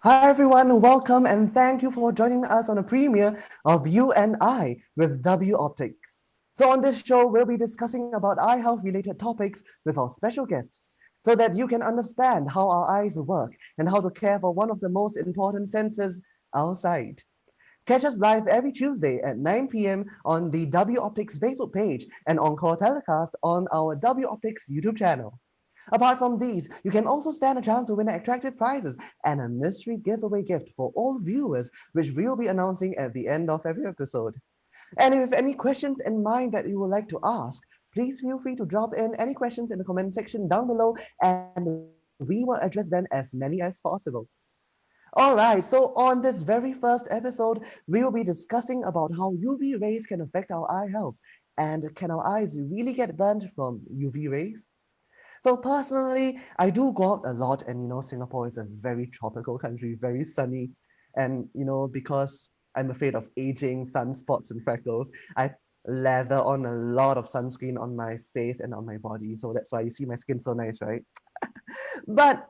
Hi everyone, welcome and thank you for joining us on a premiere of You and I with W Optics. So on this show, we'll be discussing about eye health related topics with our special guests so that you can understand how our eyes work and how to care for one of the most important senses, our sight. Catch us live every Tuesday at 9 p.m. on the W Optics Facebook page and Encore telecast on our W Optics YouTube channel. Apart from these, you can also stand a chance to win attractive prizes and a mystery giveaway gift for all viewers, which we will be announcing at the end of every episode. And if you have any questions in mind that you would like to ask, please feel free to drop in any questions in the comment section down below and we will address them as many as possible. All right, so on this very first episode, we will be discussing about how UV rays can affect our eye health. And can our eyes really get burnt from UV rays? So personally, I do go out a lot, and Singapore is a very tropical country, very sunny, and because I'm afraid of aging, sunspots, and freckles, I lather on a lot of sunscreen on my face and on my body. So that's why you see my skin so nice, right? But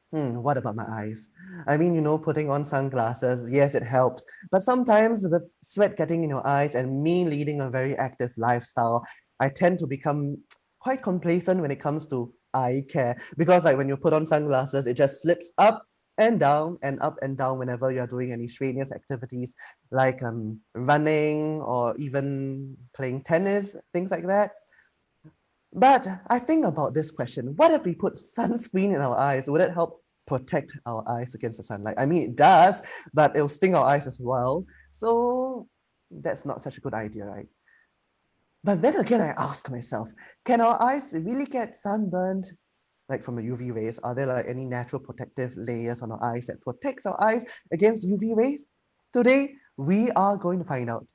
what about my eyes? I mean, putting on sunglasses, yes, it helps. But sometimes with sweat getting in your eyes and me leading a very active lifestyle, I tend to become quite complacent when it comes to eye care. Because like when you put on sunglasses, it just slips up and down and up and down whenever you're doing any strenuous activities like running or even playing tennis, things like that. But I think about this question. What if we put sunscreen in our eyes? Would it help protect our eyes against the sunlight? I mean, it does, but it'll sting our eyes as well. So that's not such a good idea, right? But then again, I ask myself, can our eyes really get sunburned like from the UV rays? Are there like any natural protective layers on our eyes that protects our eyes against UV rays? Today, we are going to find out.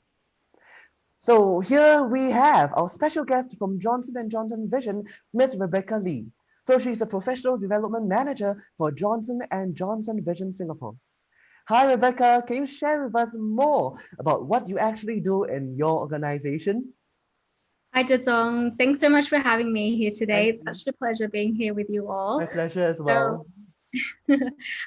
So here we have our special guest from Johnson & Johnson Vision, Miss Rebecca Lee. So she's a professional development manager for Johnson & Johnson Vision Singapore. Hi, Rebecca. Can you share with us more about what you actually do in your organization? Hi, Jazong. Thanks so much for having me here today. Thank It's you. such a pleasure being here with you all. My pleasure as So, well.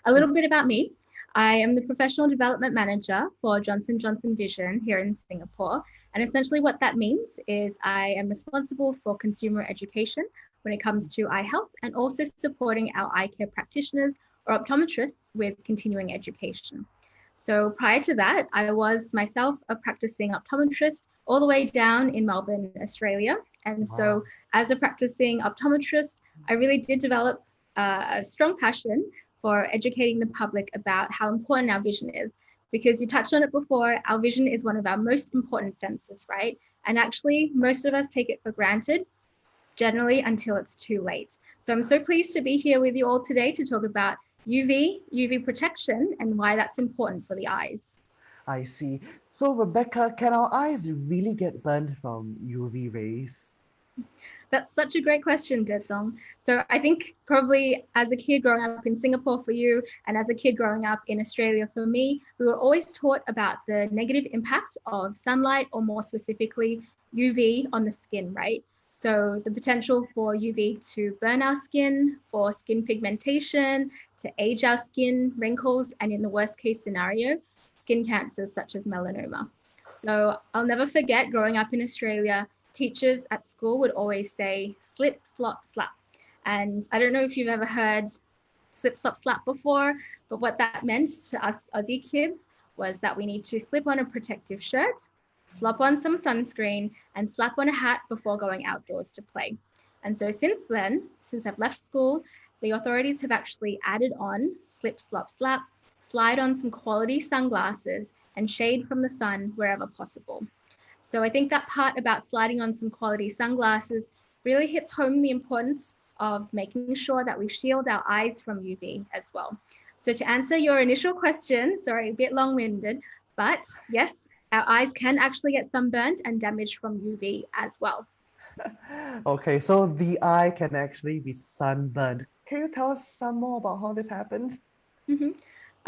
a little bit about me. I am the professional development manager for Johnson Vision here in Singapore. And essentially what that means is I am responsible for consumer education when it comes to eye health and also supporting our eye care practitioners or optometrists with continuing education. So prior to that, I was myself a practicing optometrist all the way down in Melbourne, Australia. And so Wow. as a practicing optometrist, I really did develop a strong passion for educating the public about how important our vision is. Because you touched on it before, our vision is one of our most important senses, right? And actually, most of us take it for granted, generally until it's too late. So I'm so pleased to be here with you all today to talk about UV protection, and why that's important for the eyes. I see. So, Rebecca, can our eyes really get burned from UV rays? That's such a great question, Desong. So I think probably as a kid growing up in Singapore for you, and as a kid growing up in Australia for me, we were always taught about the negative impact of sunlight, or more specifically, UV on the skin, right? So the potential for UV to burn our skin, for skin pigmentation, to age our skin, wrinkles, and in the worst case scenario, skin cancers such as melanoma. So I'll never forget growing up in Australia, teachers at school would always say slip, slop, slap. And I don't know if you've ever heard slip, slop, slap before, but what that meant to us Aussie kids was that we need to slip on a protective shirt, slop on some sunscreen, and slap on a hat before going outdoors to play. And so since then, since I've left school, the authorities have actually added on slip, slop, slap, slide on some quality sunglasses, and shade from the sun wherever possible. So I think that part about sliding on some quality sunglasses really hits home the importance of making sure that we shield our eyes from UV as well. So to answer your initial question, sorry, a bit long-winded, but yes, our eyes can actually get sunburnt and damaged from UV as well. Okay, so the eye can actually be sunburned. Can you tell us some more about how this happens? Mhm.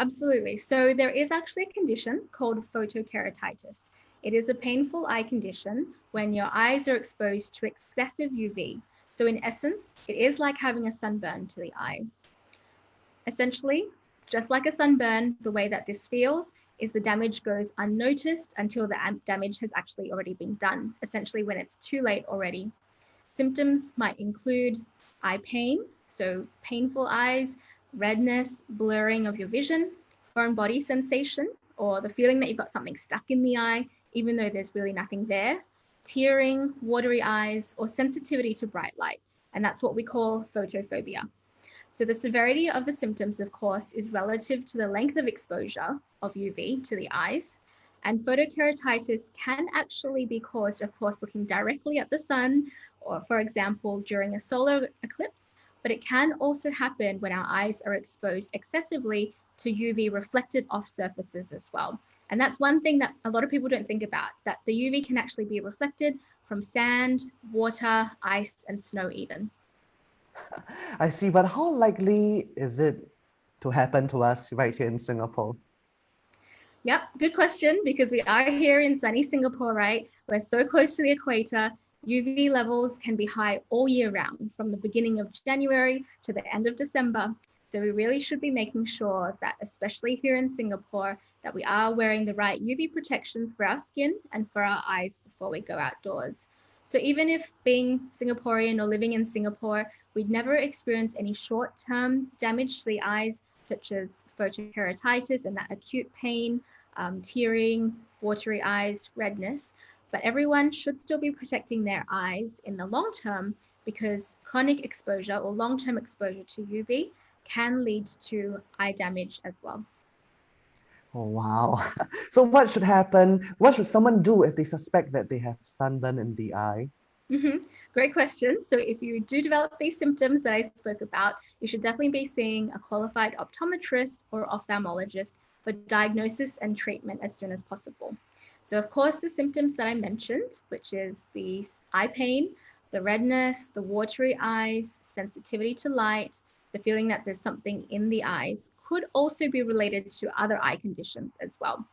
Absolutely. So there is actually a condition called photokeratitis. It is a painful eye condition when your eyes are exposed to excessive UV. So in essence, it is like having a sunburn to the eye. Essentially, Just like a sunburn, the way that this feels is the damage goes unnoticed until the damage has actually already been done, essentially when it's too late already. Symptoms might include eye pain, so painful eyes, redness, blurring of your vision, foreign body sensation, or the feeling that you've got something stuck in the eye, even though there's really nothing there, tearing, watery eyes, or sensitivity to bright light. And that's what we call photophobia. So the severity of the symptoms, of course, is relative to the length of exposure of UV to the eyes. And photokeratitis can actually be caused, of course, looking directly at the sun, or for example, during a solar eclipse, but it can also happen when our eyes are exposed excessively to UV reflected off surfaces as well. And that's one thing that a lot of people don't think about, that the UV can actually be reflected from sand, water, ice, and snow even. I see, but how likely is it to happen to us right here in Singapore? Yep, good question, because we are here in sunny Singapore, right? We're so close to the equator. UV levels can be high all year round, from the beginning of January to the end of December. So we really should be making sure that, especially here in Singapore, that we are wearing the right UV protection for our skin and for our eyes before we go outdoors. So even if being Singaporean or living in Singapore, we'd never experience any short-term damage to the eyes, such as photokeratitis and that acute pain, tearing, watery eyes, redness. But everyone should still be protecting their eyes in the long term, because chronic exposure or long-term exposure to UV can lead to eye damage as well. Oh, wow. So what should happen? What should someone do if they suspect that they have sunburn in the eye? Great question. So if you do develop these symptoms that I spoke about, you should definitely be seeing a qualified optometrist or ophthalmologist for diagnosis and treatment as soon as possible. So of course, the symptoms that I mentioned, which is the eye pain, the redness, the watery eyes, sensitivity to light, the feeling that there's something in the eyes, could also be related to other eye conditions as well.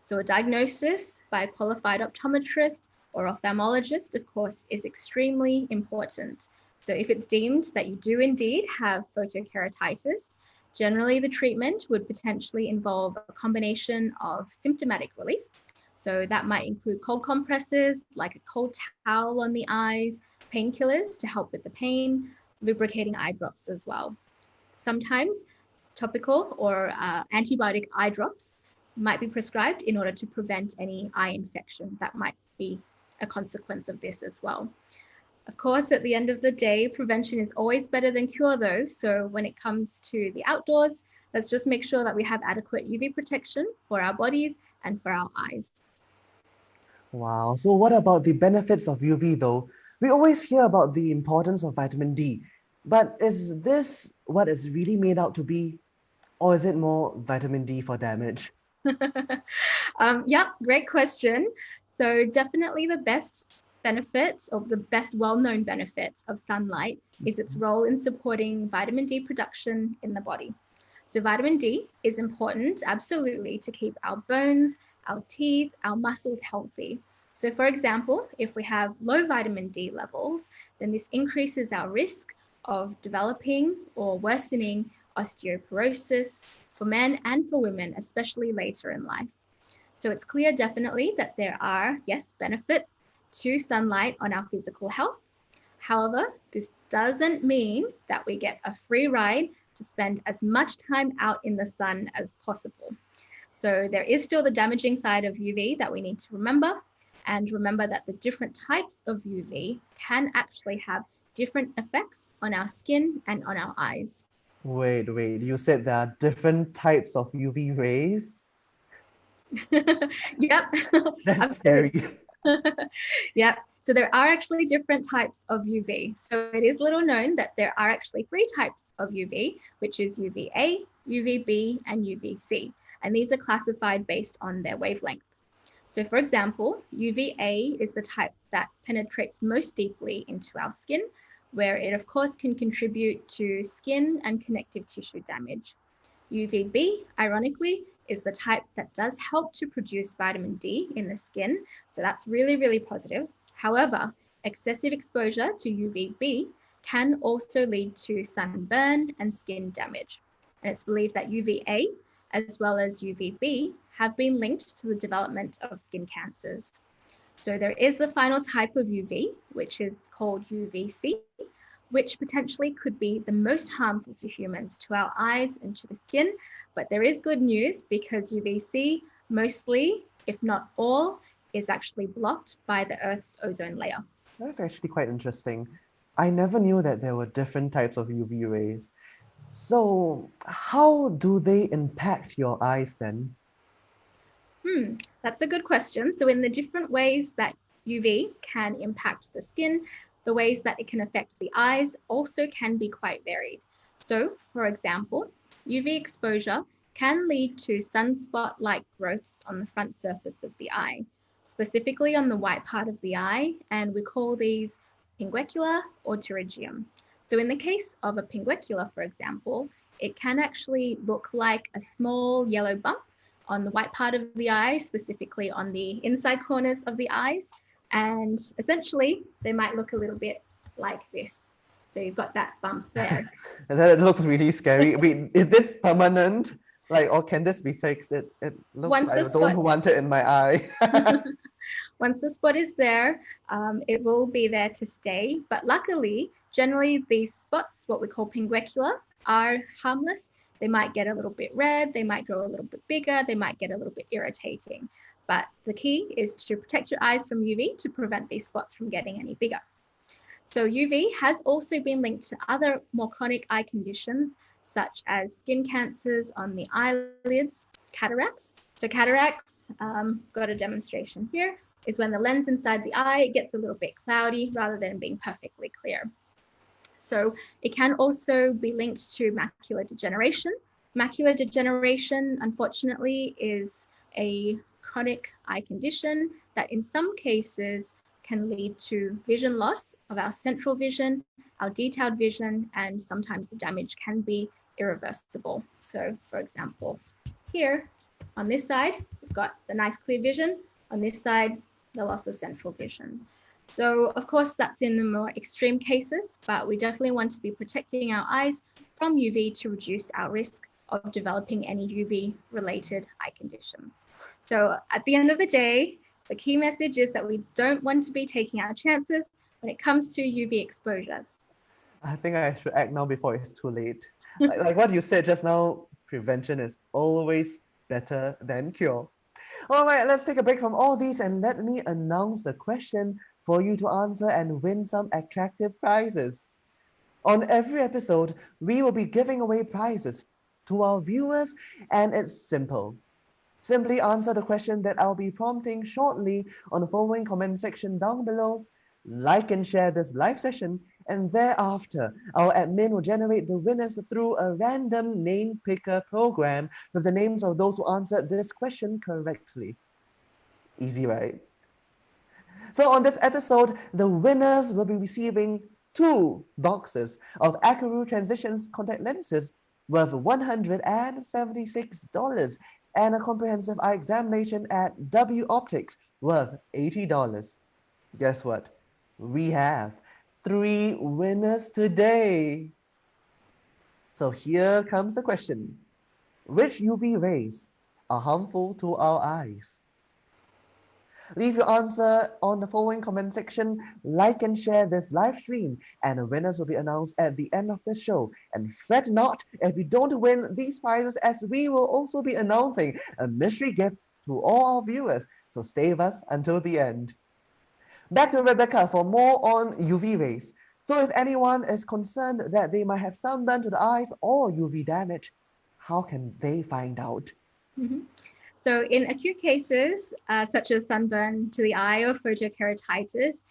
So a diagnosis by a qualified optometrist or ophthalmologist, of course, is extremely important. So if it's deemed that you do indeed have photokeratitis, generally the treatment would potentially involve a combination of symptomatic relief. So that might include cold compresses, like a cold towel on the eyes, painkillers to help with the pain, lubricating eye drops as well. Sometimes topical or antibiotic eye drops might be prescribed in order to prevent any eye infection that might be a consequence of this as well. Of course, at the end of the day, prevention is always better than cure though. So when it comes to the outdoors, let's just make sure that we have adequate UV protection for our bodies and for our eyes. Wow. So what about the benefits of UV though? We always hear about the importance of vitamin D, but is this what it's really made out to be? Or is it more vitamin D for damage? Yep, great question. So definitely the best benefit, or the best well-known benefit of sunlight, is its role in supporting vitamin D production in the body. So vitamin D is important, absolutely, to keep our bones, our teeth, our muscles healthy. So for example, if we have low vitamin D levels, then this increases our risk of developing or worsening osteoporosis for men and for women, especially later in life. So it's clear definitely that there are, yes, benefits to sunlight on our physical health. However, this doesn't mean that we get a free ride to spend as much time out in the sun as possible. So there is still the damaging side of UV that we need to remember, and remember that the different types of UV can actually have different effects on our skin and on our eyes. Wait, you said there are different types of UV rays? Yep. That's scary. Yep. So there are actually different types of UV. So it is little known that there are actually three types of UV, which is UVA, UVB, and UVC. And these are classified based on their wavelength. So for example, UVA is the type that penetrates most deeply into our skin, where it of course can contribute to skin and connective tissue damage. UVB, ironically, is the type that does help to produce vitamin D in the skin. So that's really, really positive. However, excessive exposure to UVB can also lead to sunburn and skin damage. and it's believed that UVA as well as UVB have been linked to the development of skin cancers. So there is the final type of UV, which is called UVC, which potentially could be the most harmful to humans, to our eyes and to the skin. But there is good news because UVC mostly, if not all, is actually blocked by the Earth's ozone layer. That's actually quite interesting. I never knew that there were different types of UV rays. So, how do they impact your eyes then? That's a good question. So in the different ways that UV can impact the skin, the ways that it can affect the eyes also can be quite varied. So for example, UV exposure can lead to sunspot-like growths on the front surface of the eye, specifically on the white part of the eye, and we call these pinguicular or pterygium. So in the case of a pinguicular, for example, it can actually look like a small yellow bump on the white part of the eye, specifically on the inside corners of the eyes. And essentially, they might look a little bit like this. So you've got that bump there. And then it looks really scary. Wait, is this permanent? Like, or can this be fixed? It looks, I don't want it in my eye. Once the spot is there, it will be there to stay. But luckily, generally these spots, what we call pinguicular, are harmless. They might get a little bit red, they might grow a little bit bigger, they might get a little bit irritating. But the key is to protect your eyes from UV to prevent these spots from getting any bigger. So UV has also been linked to other more chronic eye conditions, such as skin cancers on the eyelids, cataracts. So cataracts, got a demonstration here, is when the lens inside the eye gets a little bit cloudy rather than being perfectly clear. So it can also be linked to macular degeneration. Macular degeneration, unfortunately, is a chronic eye condition that in some cases can lead to vision loss of our central vision, our detailed vision, and sometimes the damage can be irreversible. So for example, here on this side, we've got the nice clear vision. On this side, the loss of central vision. So of course, that's in the more extreme cases, but we definitely want to be protecting our eyes from UV to reduce our risk of developing any UV related eye conditions. So at the end of the day, the key message is that we don't want to be taking our chances when it comes to UV exposure. I think I should act now before it's too late. Like what you said just now, prevention is always better than cure. All right, let's take a break from all these and let me announce the question for you to answer and win some attractive prizes. On every episode, we will be giving away prizes to our viewers, and it's simple. Simply answer the question that I'll be prompting shortly on the following comment section down below. Like and share this live session, and thereafter, our admin will generate the winners through a random name picker program with the names of those who answered this question correctly. Easy, right? So on this episode, the winners will be receiving 2 boxes of Acuvue Transitions contact lenses worth $176 and a comprehensive eye examination at W Optics worth $80. Guess what? We have 3 winners today. So here comes the question. Which UV rays are harmful to our eyes? Leave your answer on the following comment section, like and share this live stream, and the winners will be announced at the end of the show. And fret not if you don't win these prizes, as we will also be announcing a mystery gift to all our viewers. So stay with us until the end. Back to Rebecca for more on UV rays. So if anyone is concerned that they might have sunburn to the eyes or UV damage, how can they find out? So in acute cases, such as sunburn to the eye or photokeratitis,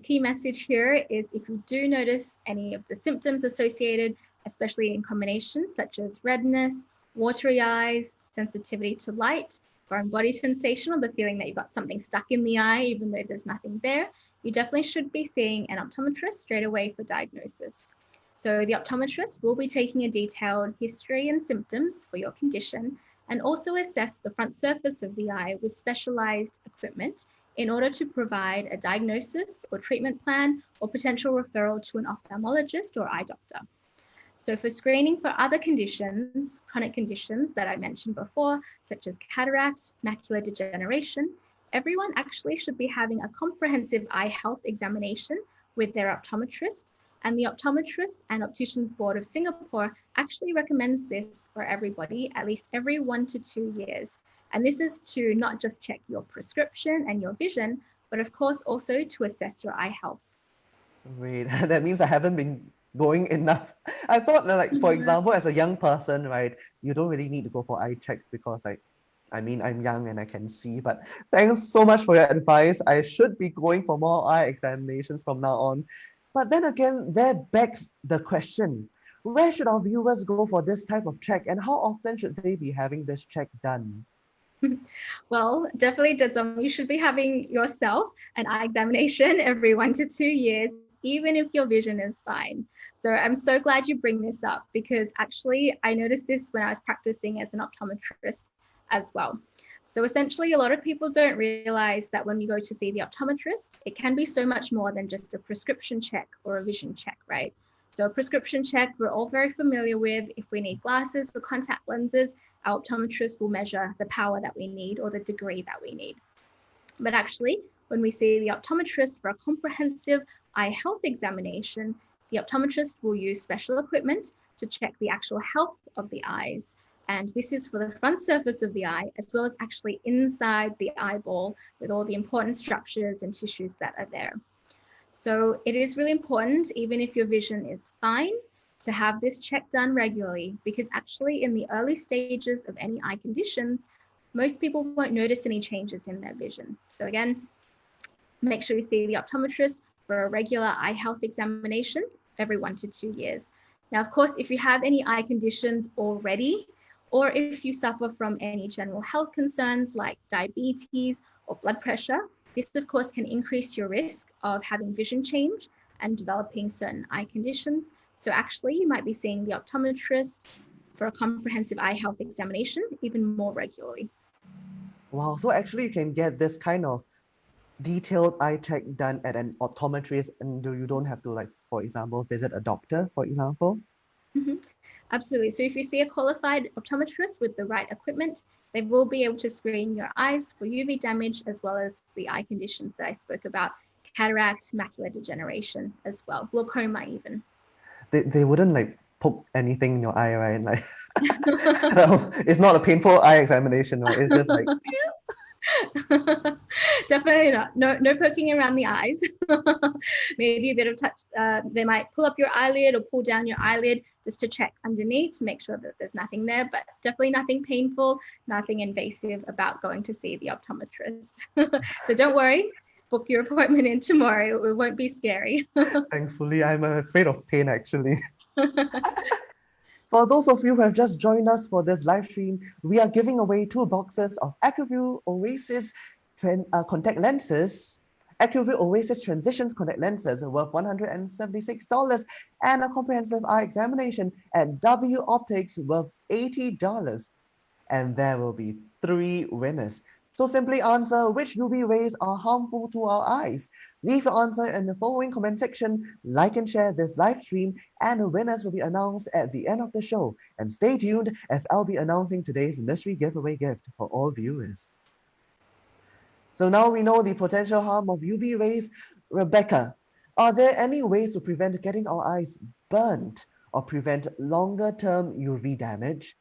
key message here is if you do notice any of the symptoms associated, especially in combination, such as redness, watery eyes, sensitivity to light, foreign body sensation, or the feeling that you've got something stuck in the eye, even though there's nothing there, you definitely should be seeing an optometrist straight away for diagnosis. So the optometrist will be taking a detailed history and symptoms for your condition, and also assess the front surface of the eye with specialized equipment in order to provide a diagnosis or treatment plan or potential referral to an ophthalmologist or eye doctor. So for screening for other conditions, chronic conditions that I mentioned before, such as cataract, macular degeneration, everyone actually should be having a comprehensive eye health examination with their optometrist. And the Optometrist and Opticians Board of Singapore actually recommends this for everybody at least every 1 to 2 years. And this is to not just check your prescription and your vision, but of course also to assess your eye health. Wait, that means I haven't been going enough. I thought that, like, for example, as a young person, right, you don't really need to go for eye checks because, like, I mean, I'm young and I can see, but thanks so much for your advice. I should be going for more eye examinations from now on. But then again, that begs the question, where should our viewers go for this type of check and how often should they be having this check done? Well, definitely, Jedzong, you should be having yourself an eye examination every 1 to 2 years, even if your vision is fine. So I'm so glad you bring this up because actually I noticed this when I was practicing as an optometrist as well. So essentially, a lot of people don't realize that when you go to see the optometrist, it can be so much more than just a prescription check or a vision check, right? So a prescription check, we're all very familiar with. If we need glasses or contact lenses, our optometrist will measure the power that we need or the degree that we need. But actually, when we see the optometrist for a comprehensive eye health examination, the optometrist will use special equipment to check the actual health of the eyes. And this is for the front surface of the eye, as well as actually inside the eyeball with all the important structures and tissues that are there. So it is really important, even if your vision is fine, to have this check done regularly, because actually in the early stages of any eye conditions, most people won't notice any changes in their vision. So again, make sure you see the optometrist for a regular eye health examination every 1 to 2 years. Now, of course, if you have any eye conditions already, or if you suffer from any general health concerns like diabetes or blood pressure, this of course can increase your risk of having vision change and developing certain eye conditions. So actually you might be seeing the optometrist for a comprehensive eye health examination even more regularly. Wow, so actually you can get this kind of detailed eye check done at an optometrist and you don't have to, like, for example, visit a doctor, for example? Absolutely. So if you see a qualified optometrist with the right equipment, they will be able to screen your eyes for UV damage as well as the eye conditions that I spoke about, cataract, macular degeneration as well, glaucoma even. They wouldn't, like, poke anything in your eye, right? Like, no, it's not a painful eye examination, right? It's just like, Definitely not. No poking around the eyes. Maybe a bit of touch. They might pull up your eyelid or pull down your eyelid just to check underneath to make sure that there's nothing there, but definitely nothing painful, nothing invasive about going to see the optometrist. So don't worry, book your appointment in tomorrow. It won't be scary. thankfully, I'm afraid of pain, actually. For those of you who have just joined us for this live stream, we are giving away 2 boxes of Acuvue Oasis contact lenses, Acuvue Oasis Transitions contact lenses worth $176, and a comprehensive eye examination at W Optics worth $80. And there will be 3 winners. So simply answer which UV rays are harmful to our eyes. Leave your answer in the following comment section, like and share this live stream, and the winners will be announced at the end of the show. And stay tuned as I'll be announcing today's mystery giveaway gift for all viewers. So now we know the potential harm of UV rays. Rebecca, are there any ways to prevent getting our eyes burnt or prevent longer-term UV damage?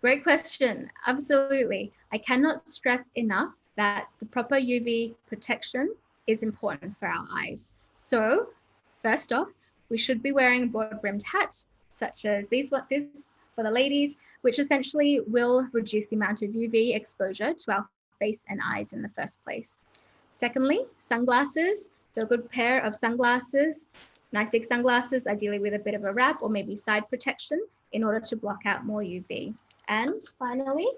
Great question. Absolutely. I cannot stress enough that the proper UV protection is important for our eyes. So first off, we should be wearing a broad-brimmed hat, such as this for the ladies, which essentially will reduce the amount of UV exposure to our face and eyes in the first place. Secondly, sunglasses. So a good pair of sunglasses, nice big sunglasses, ideally with a bit of a wrap or maybe side protection in order to block out more UV. And finally,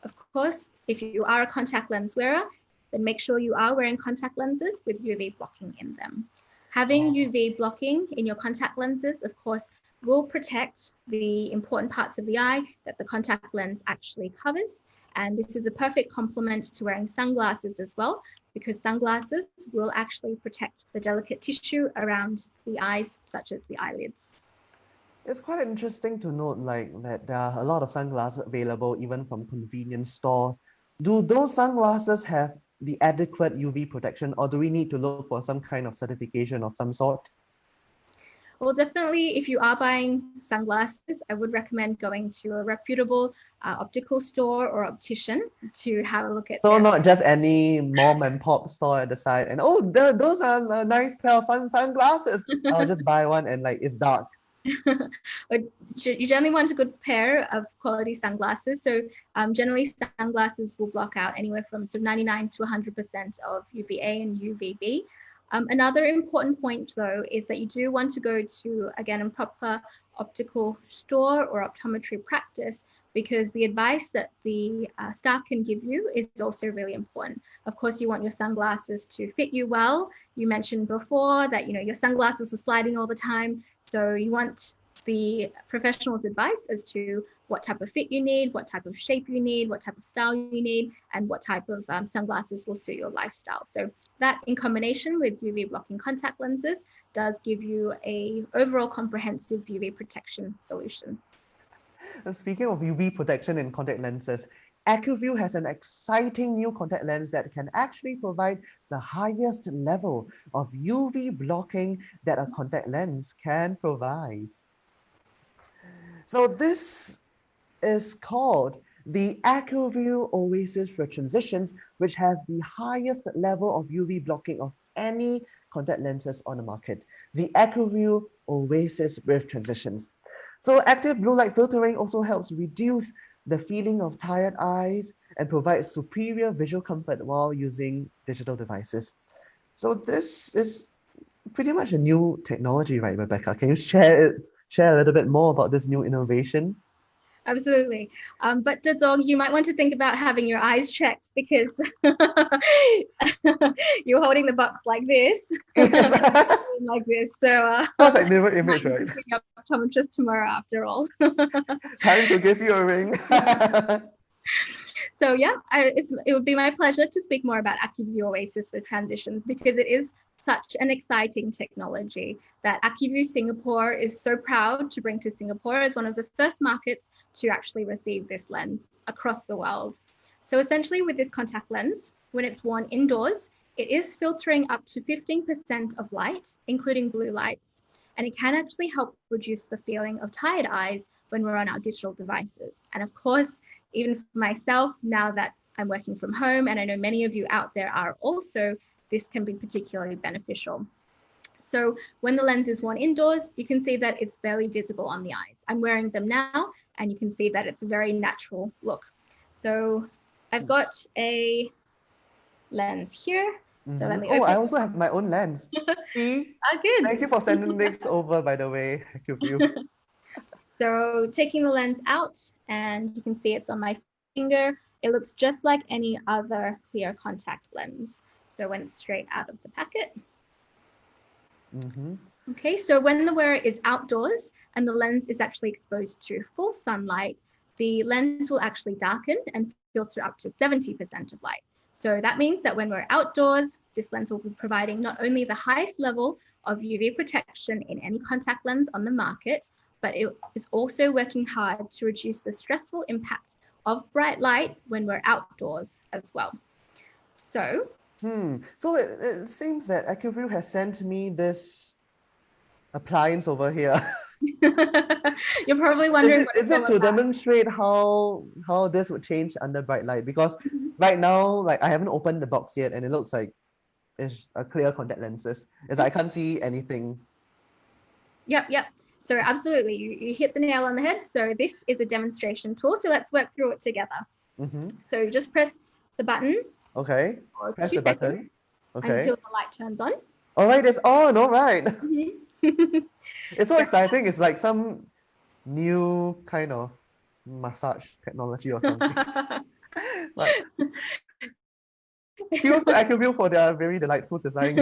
of course, if you are a contact lens wearer, then make sure you are wearing contact lenses with UV blocking in them. Having UV blocking in your contact lenses, of course, will protect the important parts of the eye that the contact lens actually covers. And this is a perfect complement to wearing sunglasses as well, because sunglasses will actually protect the delicate tissue around the eyes, such as the eyelids. It's quite interesting to note like that there are a lot of sunglasses available even from convenience stores. Do those sunglasses have the adequate UV protection, or do we need to look for some kind of certification of some sort? Well, definitely, if you are buying sunglasses, I would recommend going to a reputable optical store or optician to have a look at So their. not just any mom and pop store at the side and oh, those are a nice pair of fun sunglasses. I'll just buy one and like it's dark. You generally want a good pair of quality sunglasses. So generally sunglasses will block out anywhere from sort of 99 to 100% of UVA and UVB. Another important point though is that you do want to go to, again, a proper optical store or optometry practice, because the advice that the staff can give you is also really important. Of course, you want your sunglasses to fit you well. You mentioned before that your sunglasses were sliding all the time, so you want the professional's advice as to what type of fit you need, what type of shape you need, what type of style you need, and what type of sunglasses will suit your lifestyle. So that, in combination with UV blocking contact lenses, does give you a overall comprehensive UV protection solution. Speaking of UV protection in contact lenses, Acuvue has an exciting new contact lens that can actually provide the highest level of UV blocking that a contact lens can provide. So this is called the Acuvue Oasis for transitions, which has the highest level of UV blocking of any contact lenses on the market. The Acuvue Oasis with transitions. So active blue light filtering also helps reduce the feeling of tired eyes and provides superior visual comfort while using digital devices. So this is pretty much a new technology, right, Rebecca? Can you share a little bit more about this new innovation? Absolutely. But Dong, you might want to think about having your eyes checked, because you're holding the box like this, Yes. like this. So Sounds like mirror might image, need right? to see your optometrist tomorrow after all. Time to give you a ring. So yeah, it would be my pleasure to speak more about Acuvue Oasis with transitions, because it is such an exciting technology that Acuvue Singapore is so proud to bring to Singapore as one of the first markets to actually receive this lens across the world. So essentially, with this contact lens, when it's worn indoors, it is filtering up to 15% of light, including blue lights, and it can actually help reduce the feeling of tired eyes when we're on our digital devices. And of course, even for myself, now that I'm working from home, and I know many of you out there are also, this can be particularly beneficial. So when the lens is worn indoors, you can see that it's barely visible on the eyes. I'm wearing them now, and you can see that it's a very natural look. So I've got a lens here. So let me Oh, open I it. also have my own lens. See? Good. Thank you for sending this over, by the way, Acuvue. So taking the lens out, and you can see it's on my finger. It looks just like any other clear contact lens. So when it's straight out of the packet. Okay, so when the wearer is outdoors and the lens is actually exposed to full sunlight, the lens will actually darken and filter up to 70% of light. So that means that when we're outdoors, this lens will be providing not only the highest level of UV protection in any contact lens on the market, but it is also working hard to reduce the stressful impact of bright light when we're outdoors as well. So So it seems that Acuvue has sent me this appliance over here. you're probably wondering what Is it's all it to about. demonstrate how this would change under bright light? Because right now, like I haven't opened the box yet, and it looks like it's a clear contact lenses. It's like I can't see anything. Yep. So absolutely, you hit the nail on the head. So this is a demonstration tool. So let's work through it together. So you just press the button. Okay. For Press 2 the seconds button. Okay. until the light turns on. All right, it's on. All right. It's so exciting. It's like some new kind of massage technology or something. But kudos to Acuvue for their very delightful design.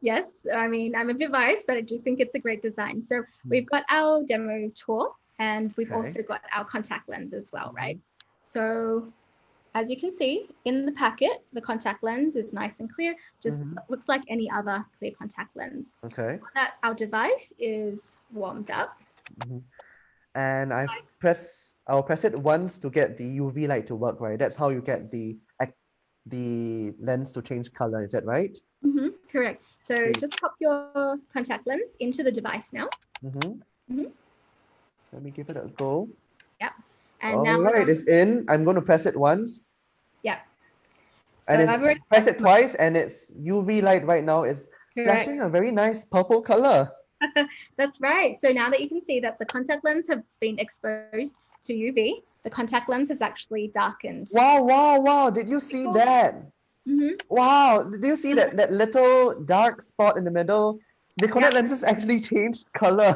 Yes, I mean, I'm a bit biased, but I do think it's a great design. So we've got our demo tool, and we've also got our contact lens as well, right? So as you can see in the packet, the contact lens is nice and clear, just looks like any other clear contact lens. Okay. That our device is warmed up. Mhm. And I'll press it once to get the UV light to work, right? That's how you get the lens to change color, is that right? Correct. So Okay. just pop your contact lens into the device now. Mm-hmm. Mhm. Let me give it a go. Yep. And All now we're right, going it's in. I'm going to press it once, Yep. So and I've it's already press pressed it my twice, and it's UV light right now. It's correct. flashing a very nice purple color. That's right. So now that you can see that the contact lens has been exposed to UV, the contact lens has actually darkened. Wow, wow, wow. Did you see that? Mm-hmm. Wow, did you see that little dark spot in the middle? The contact Yep. lenses actually changed color.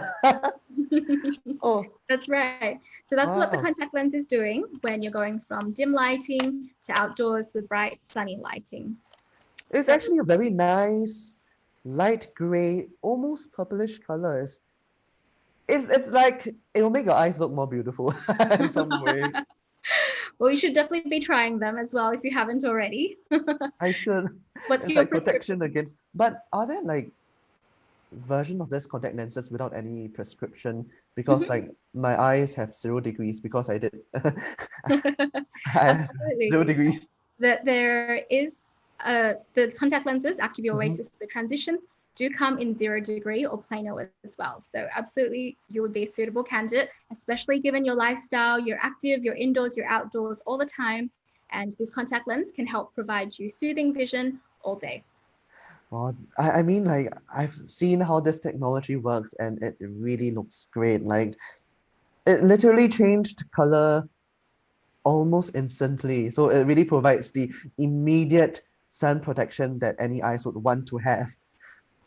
Oh, That's right. So that's what the wow. contact lens is doing when you're going from dim lighting to outdoors with bright sunny lighting. It's So actually a very nice light gray, almost purplish colors. It's like it will make your eyes look more beautiful in some way. well, you should definitely be trying them as well if you haven't already. I should. What's It's your like prescription? protection against. But are there like version of this contact lenses without any prescription? Because Mhm. like my eyes have 0 degrees because I did I have Absolutely. 0 degrees. That there is the contact lenses, Acuvue Mhm. Oasis with transitions, do come in 0 degree or plano as well. So absolutely, you would be a suitable candidate, especially given your lifestyle. You're active, you're indoors, you're outdoors all the time, and this contact lens can help provide you soothing vision all day. Well, I mean, like, I've seen how this technology works and it really looks great. Like, it literally changed color almost instantly. So it really provides the immediate sun protection that any eyes would want to have.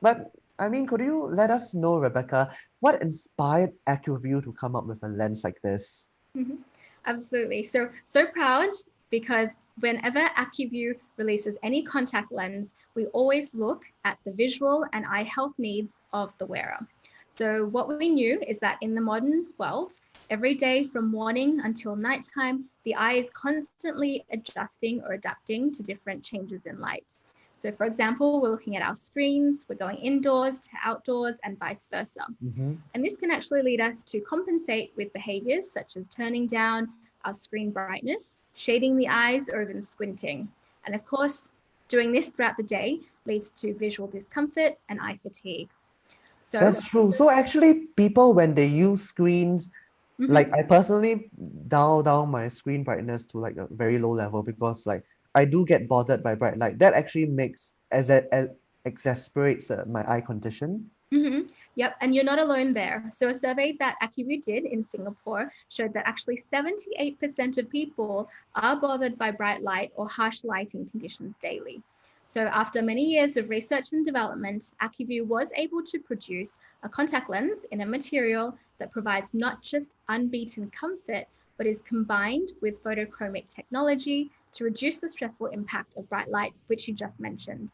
But I mean, could you let us know, Rebecca, what inspired Acuvue to come up with a lens like this? Mhm. Absolutely. So proud because whenever Acuvue releases any contact lens, we always look at the visual and eye health needs of the wearer. So what we knew is that in the modern world, every day from morning until nighttime, the eye is constantly adjusting or adapting to different changes in light. So for example, we're looking at our screens, we're going indoors to outdoors and vice versa. Mm-hmm. And this can actually lead us to compensate with behaviors such as turning down our screen brightness, shading the eyes, or even squinting. And of course, doing this throughout the day leads to visual discomfort and eye fatigue. So, That's true. So actually, people when they use screens, like mhm, I personally dial down my screen brightness to like a very low level because like I do get bothered by bright light. That actually makes as it exasperates my eye condition. mhm, yep, and you're not alone there. So, a survey that Acuvue did in Singapore showed that actually 78% of people are bothered by bright light or harsh lighting conditions daily. So, after many years of research and development, Acuvue was able to produce a contact lens in a material that provides not just unbeaten comfort, but is combined with photochromic technology to reduce the stressful impact of bright light, which you just mentioned.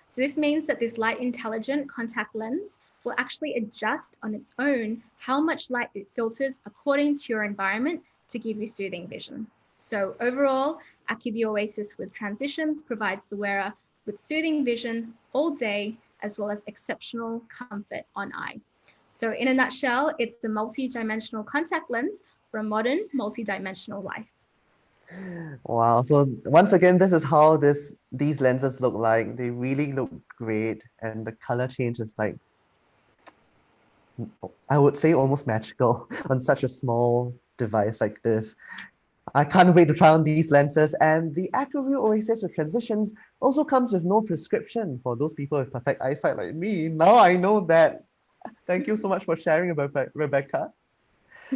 So this means that this light intelligent contact lens will actually adjust on its own how much light it filters according to your environment to give you soothing vision. So overall, Acuvue Oasis with transitions provides the wearer with soothing vision all day, as well as exceptional comfort on eye. So in a nutshell, it's a multi-dimensional contact lens for a modern multi-dimensional life. Wow. So once again, this is how these lenses look like. They really look great, and the color change is like I would say almost magical on such a small device like this. I can't wait to try on these lenses. And the Acuvue Oasis with transitions also comes with no prescription for those people with perfect eyesight like me. Now I know that. Thank you so much for sharing, Rebecca.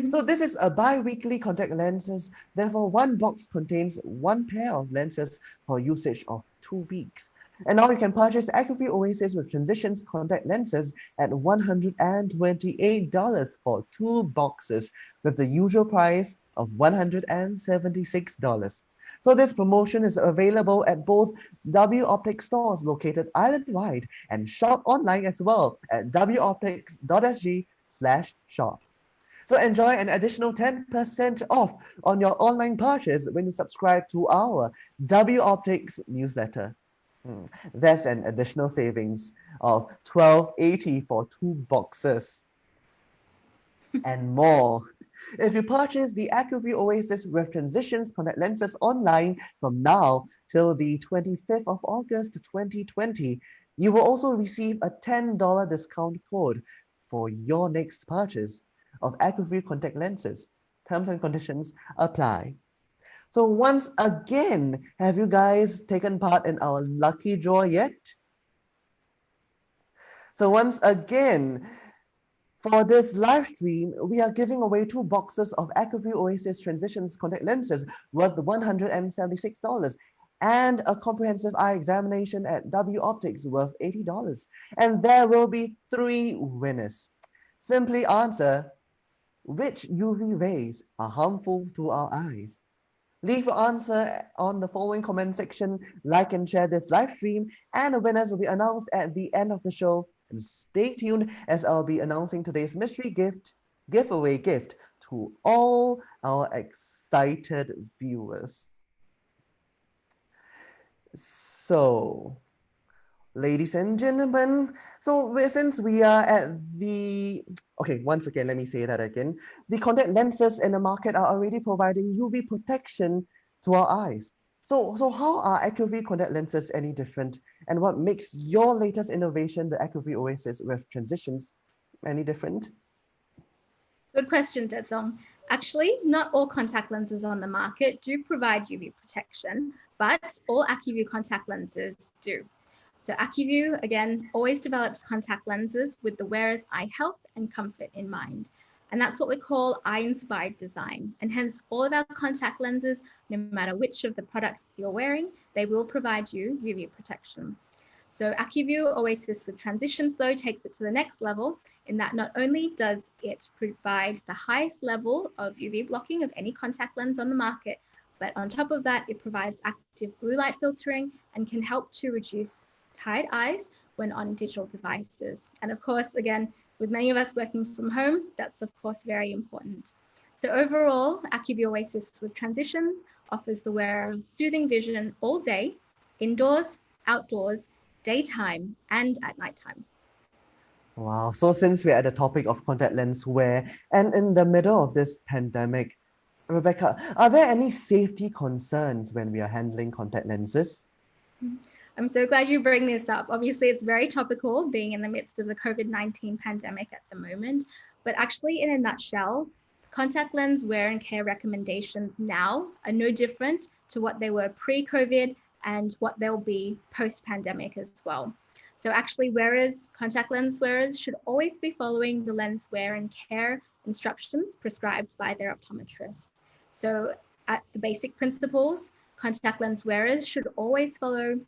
So this is a bi-weekly contact lenses. Therefore, one box contains one pair of lenses for usage of 2 weeks. And now you can purchase Acuvue Oasis with Transitions contact lenses at $128 for 2 boxes, with the usual price of $176. So this promotion is available at both W Optics stores located island-wide and shop online as well at woptics.sg/shop. So enjoy an additional 10% off on your online purchase when you subscribe to our W Optics newsletter. That's an additional savings of $12.80 for 2 boxes. and more. If you purchase the Acuvue Oasis with Transitions contact lenses online from now till the 25th of August 2020, you will also receive a $10 discount code for your next purchase of Acuvue contact lenses. Terms and conditions apply. So once again, have you guys taken part in our lucky draw yet? So once again, for this live stream, we are giving away 2 boxes of Acuvue Oasis Transitions contact lenses worth $176 and a comprehensive eye examination at W Optics worth $80. And there will be 3 winners. Simply answer, which UV rays are harmful to our eyes? Leave your answer on the following comment section, like and share this live stream, and the winners will be announced at the end of the show. And stay tuned as I'll be announcing today's mystery giveaway gift to all our excited viewers. So, ladies and gentlemen, so since we are at the, okay, once again, let me say that again. The contact lenses in the market are already providing UV protection to our eyes. So how are Acuvue contact lenses any different? And what makes your latest innovation, the Acuvue Oasis with Transitions, any different? Good question, Dedzong. Actually, not all contact lenses on the market do provide UV protection, but all Acuvue contact lenses do. So Acuvue, again, always develops contact lenses with the wearer's eye health and comfort in mind. And that's what we call eye-inspired design. And hence, all of our contact lenses, no matter which of the products you're wearing, they will provide you UV protection. So Acuvue Oasis with Transitions, though, takes it to the next level in that not only does it provide the highest level of UV blocking of any contact lens on the market, but on top of that, it provides active blue light filtering and can help to reduce tired eyes when on digital devices. And of course, again, with many of us working from home, that's of course very important. So overall, Acuvue Oasis with Transitions offers the wearer soothing vision all day, indoors, outdoors, daytime, and at nighttime. Wow, so since we're at the topic of contact lens wear and in the middle of this pandemic, Rebecca, are there any safety concerns when we are handling contact lenses? I'm so glad you bring this up. Obviously, it's very topical being in the midst of the COVID-19 pandemic at the moment, but actually in a nutshell, contact lens wear and care recommendations now are no different to what they were pre-COVID and what they'll be post-pandemic as well. So actually contact lens wearers should always be following the lens wear and care instructions prescribed by their optometrist. So at the basic principles, contact lens wearers should always follow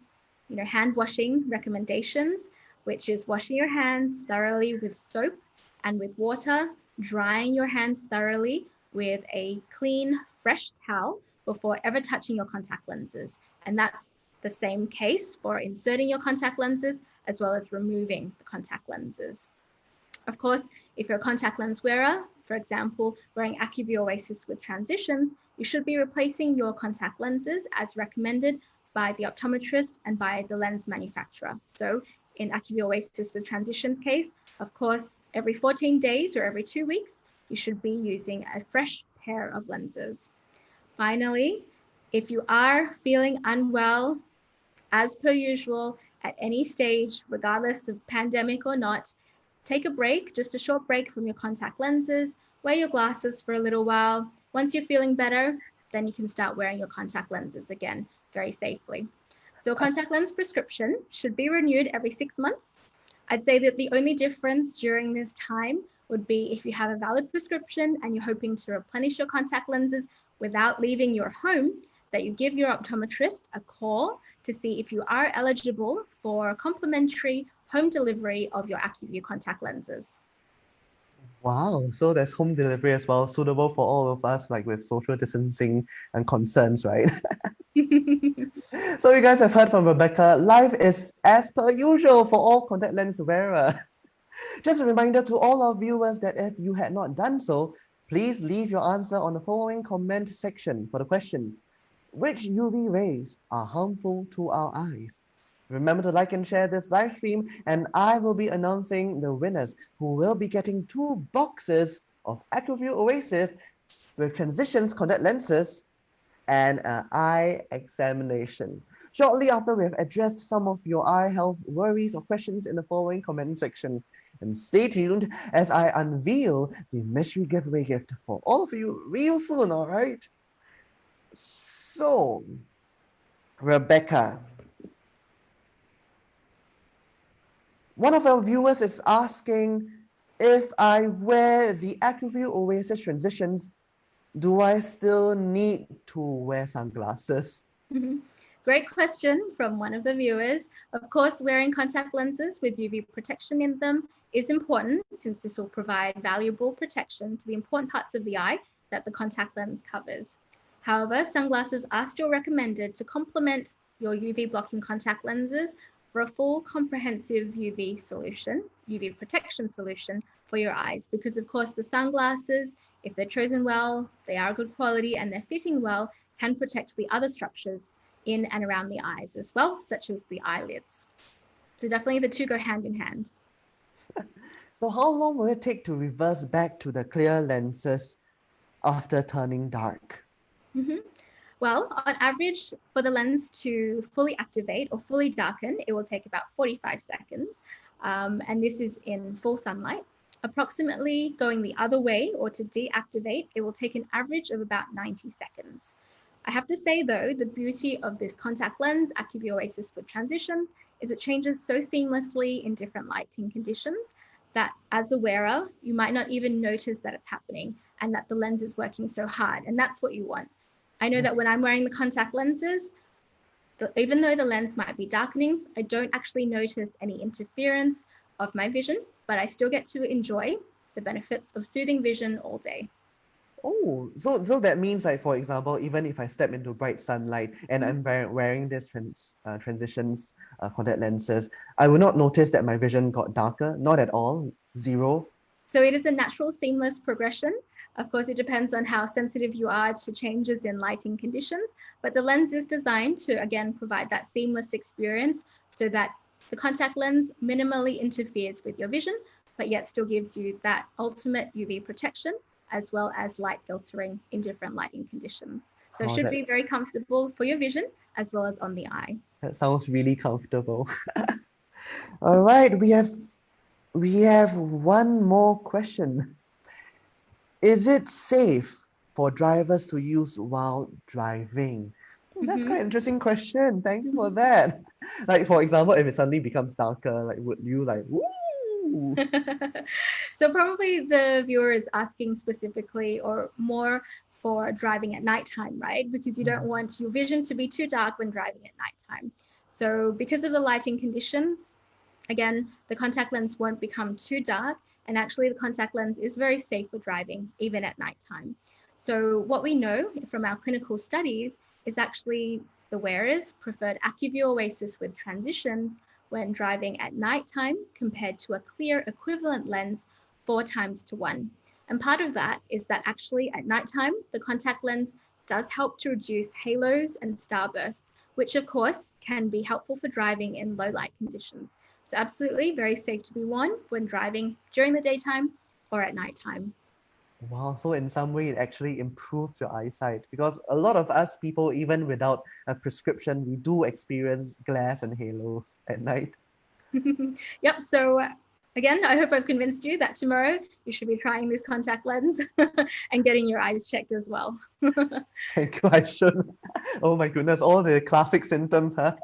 hand washing recommendations, which is washing your hands thoroughly with soap and with water, drying your hands thoroughly with a clean, fresh towel before ever touching your contact lenses. And that's the same case for inserting your contact lenses as well as removing the contact lenses. Of course, if you're a contact lens wearer, for example, wearing Acuvue Oasis with Transitions, you should be replacing your contact lenses as recommended by the optometrist and by the lens manufacturer. So in Acuvue Oasis with Transitions case, of course, every 14 days or every 2 weeks, you should be using a fresh pair of lenses. Finally, if you are feeling unwell, as per usual, at any stage, regardless of pandemic or not, take a break, just a short break from your contact lenses, wear your glasses for a little while. Once you're feeling better, then you can start wearing your contact lenses again very safely. So a contact lens prescription should be renewed every 6 months. I'd say that the only difference during this time would be if you have a valid prescription and you're hoping to replenish your contact lenses without leaving your home, that you give your optometrist a call to see if you are eligible for complimentary home delivery of your Acuvue contact lenses. Wow, so there's home delivery as well, suitable for all of us, like with social distancing and concerns, right? So you guys have heard from Rebecca, life is as per usual for all contact lens wearer. Just a reminder to all our viewers that if you had not done so, please leave your answer on the following comment section for the question, which UV rays are harmful to our eyes? Remember to like and share this live stream, and I will be announcing the winners who will be getting 2 boxes of Acuvue Oasis with transitions contact lenses and an eye examination. Shortly after, we have addressed some of your eye health worries or questions in the following comment section. And stay tuned as I unveil the mystery giveaway gift for all of you real soon, all right? So, Rebecca, one of our viewers is asking, if I wear the Acuvue Oasis transitions, do I still need to wear sunglasses? Great question from one of the viewers. Of course, wearing contact lenses with UV protection in them is important, since this will provide valuable protection to the important parts of the eye that the contact lens covers. However, sunglasses are still recommended to complement your UV blocking contact lenses for a full comprehensive UV solution, UV protection solution for your eyes, because of course the sunglasses, if they're chosen well, they are good quality and they're fitting well, can protect the other structures in and around the eyes as well, such as the eyelids. So definitely the two go hand in hand. So how long will it take to reverse back to the clear lenses after turning dark? Well, on average, for the lens to fully activate or fully darken, it will take about 45 seconds. And this is in full sunlight. Approximately going the other way or to deactivate, it will take an average of about 90 seconds. I have to say though, the beauty of this contact lens, Acuvue Oasis with transitions, is it changes so seamlessly in different lighting conditions that as a wearer, you might not even notice that it's happening and that the lens is working so hard. And that's what you want. I know that when I'm wearing the contact lenses, even though the lens might be darkening, I don't actually notice any interference of my vision, but I still get to enjoy the benefits of soothing vision all day. Oh, so that means, like, for example, even if I step into bright sunlight and I'm wearing this transitions contact lenses, I will not notice that my vision got darker, not at all, zero. So it is a natural, seamless progression. Of course, it depends on how sensitive you are to changes in lighting conditions, but the lens is designed to, again, provide that seamless experience so that the contact lens minimally interferes with your vision, but yet still gives you that ultimate UV protection, as well as light filtering in different lighting conditions. So it should be very comfortable for your vision, as well as on the eye. That sounds really comfortable. All right, we have one more question. Is it safe for drivers to use while driving? That's quite an interesting question. Thank you for that. Like, for example, if it suddenly becomes darker, like, would you like, woo? So probably the viewer is asking specifically or more for driving at nighttime, right? Because you don't want your vision to be too dark when driving at nighttime. So because of the lighting conditions, again, the contact lens won't become too dark. And actually the contact lens is very safe for driving, even at nighttime. So what we know from our clinical studies is actually the wearers preferred Acuvue Oasis with transitions when driving at nighttime compared to a clear equivalent lens 4 times to 1. And part of that is that actually at nighttime, the contact lens does help to reduce halos and starbursts, which of course can be helpful for driving in low light conditions. So absolutely very safe to be worn when driving during the daytime or at nighttime. Wow, so in some way it actually improves your eyesight, because a lot of us people, even without a prescription, we do experience glares and halos at night. Yep, so again, I hope I've convinced you that tomorrow you should be trying this contact lens and getting your eyes checked as well. Thank you, I should. Oh my goodness, all the classic symptoms, huh,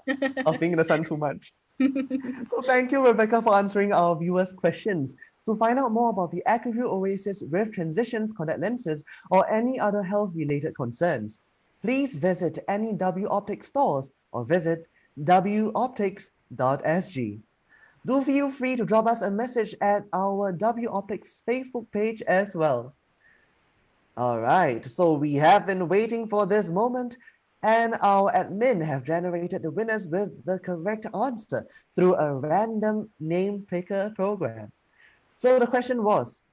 of being in the sun too much. So thank you, Rebecca, for answering our viewers' questions. To find out more about the Acuvue Oasis with transitions contact lenses or any other health-related concerns, please visit any W Optics stores or visit woptics.sg. Do feel free to drop us a message at our W Optics Facebook page as well. All right, so we have been waiting for this moment, and our admin have generated the winners with the correct answer through a random name picker program. So the question was,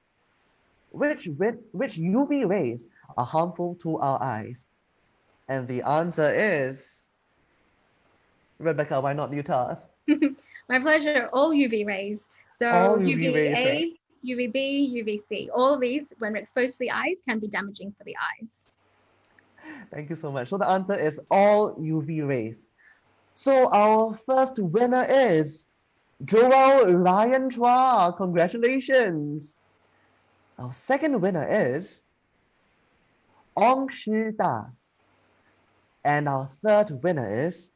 which UV rays are harmful to our eyes? And the answer is, Rebecca, why not you tell us? My pleasure, all UV rays. So All UV rays, UVA, right? UVB, UVC. All of these, when exposed to the eyes, can be damaging for the eyes. Thank you so much. So the answer is all UV rays. So our first winner is Joel Ryan Chua. Congratulations. Our second winner is Ong Shi Da. And our third winner is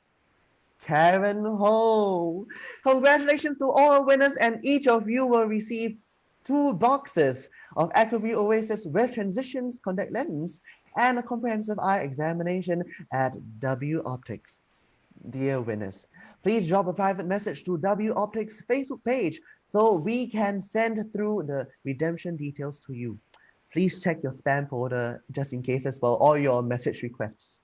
Karen Ho. Congratulations to all our winners, and each of you will receive 2 boxes of Acuvue Oasis with Transitions contact lens and a comprehensive eye examination at W Optics. Dear winners, please drop a private message to W Optics Facebook page so we can send through the redemption details to you. Please check your spam folder just in case as well, or your message requests.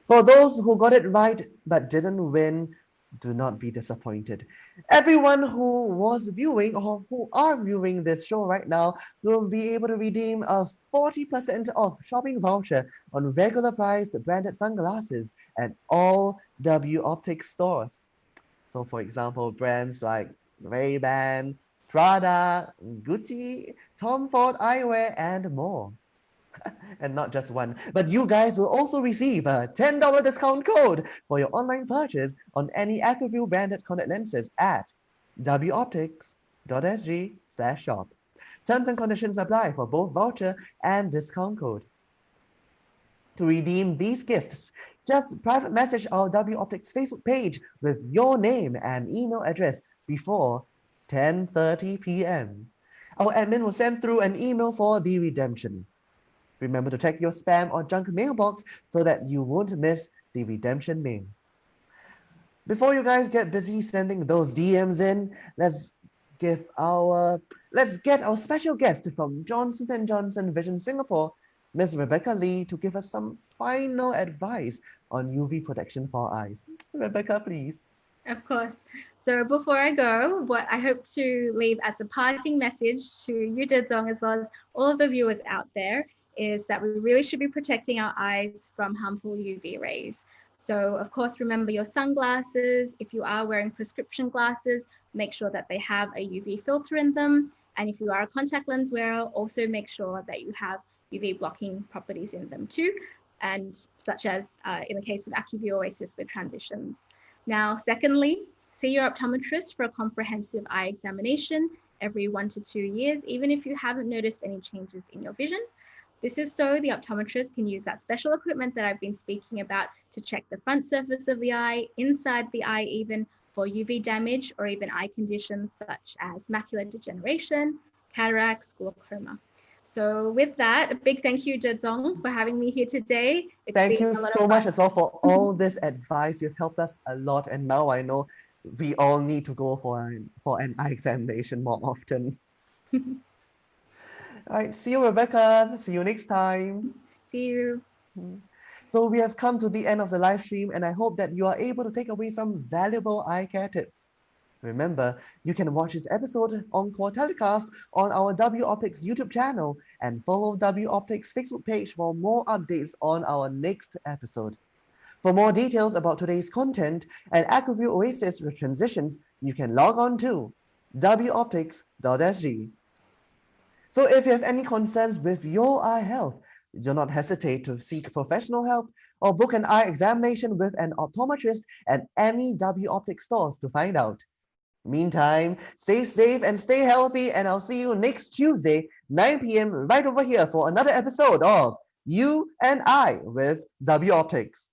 For those who got it right but didn't win, do not be disappointed. Everyone who was viewing or who are viewing this show right now will be able to redeem a 40% off shopping voucher on regular priced branded sunglasses at all W Optics stores. So for example, brands like Ray-Ban, Prada, Gucci, Tom Ford Eyewear, and more. And not just one, but you guys will also receive a $10 discount code for your online purchase on any Acuvue branded contact lenses at woptics.sg/shop. Terms and conditions apply for both voucher and discount code. To redeem these gifts, just private message our W Optics Facebook page with your name and email address before 10:30 p.m. Our admin will send through an email for the redemption. Remember to check your spam or junk mailbox so that you won't miss the redemption mail. Before you guys get busy sending those DMs in, let's get our special guest from Johnson & Johnson Vision Singapore, Ms. Rebecca Lee, to give us some final advice on UV protection for eyes. Rebecca, please. Of course. So before I go, what I hope to leave as a parting message to you, Dedzong, as well as all of the viewers out there, is that we really should be protecting our eyes from harmful UV rays. So of course, remember your sunglasses. If you are wearing prescription glasses, make sure that they have a UV filter in them. And if you are a contact lens wearer, also make sure that you have UV blocking properties in them too, and such as in the case of Acuvue Oasis with Transitions. Now, secondly, see your optometrist for a comprehensive eye examination every 1 to 2 years, even if you haven't noticed any changes in your vision. This is so the optometrist can use that special equipment that I've been speaking about to check the front surface of the eye, inside the eye even, for UV damage or even eye conditions such as macular degeneration, cataracts, glaucoma. So with that, a big thank you, Dedzong, for having me here today. Thank you so much as well for all this advice. You've helped us a lot, and now I know we all need to go for an eye examination more often. All right, see you, Rebecca. See you next time. See you. So we have come to the end of the live stream, and I hope that you are able to take away some valuable eye care tips. Remember, you can watch this episode encore telecast on our W Optics YouTube channel and follow W Optics Facebook page for more updates on our next episode. For more details about today's content and Acuvue Oasis with Transitions, you can log on to woptics.sg. So if you have any concerns with your eye health, do not hesitate to seek professional help or book an eye examination with an optometrist at any W Optics stores to find out. Meantime, stay safe and stay healthy, and I'll see you next Tuesday, 9 p.m. right over here for another episode of You and I with W Optics.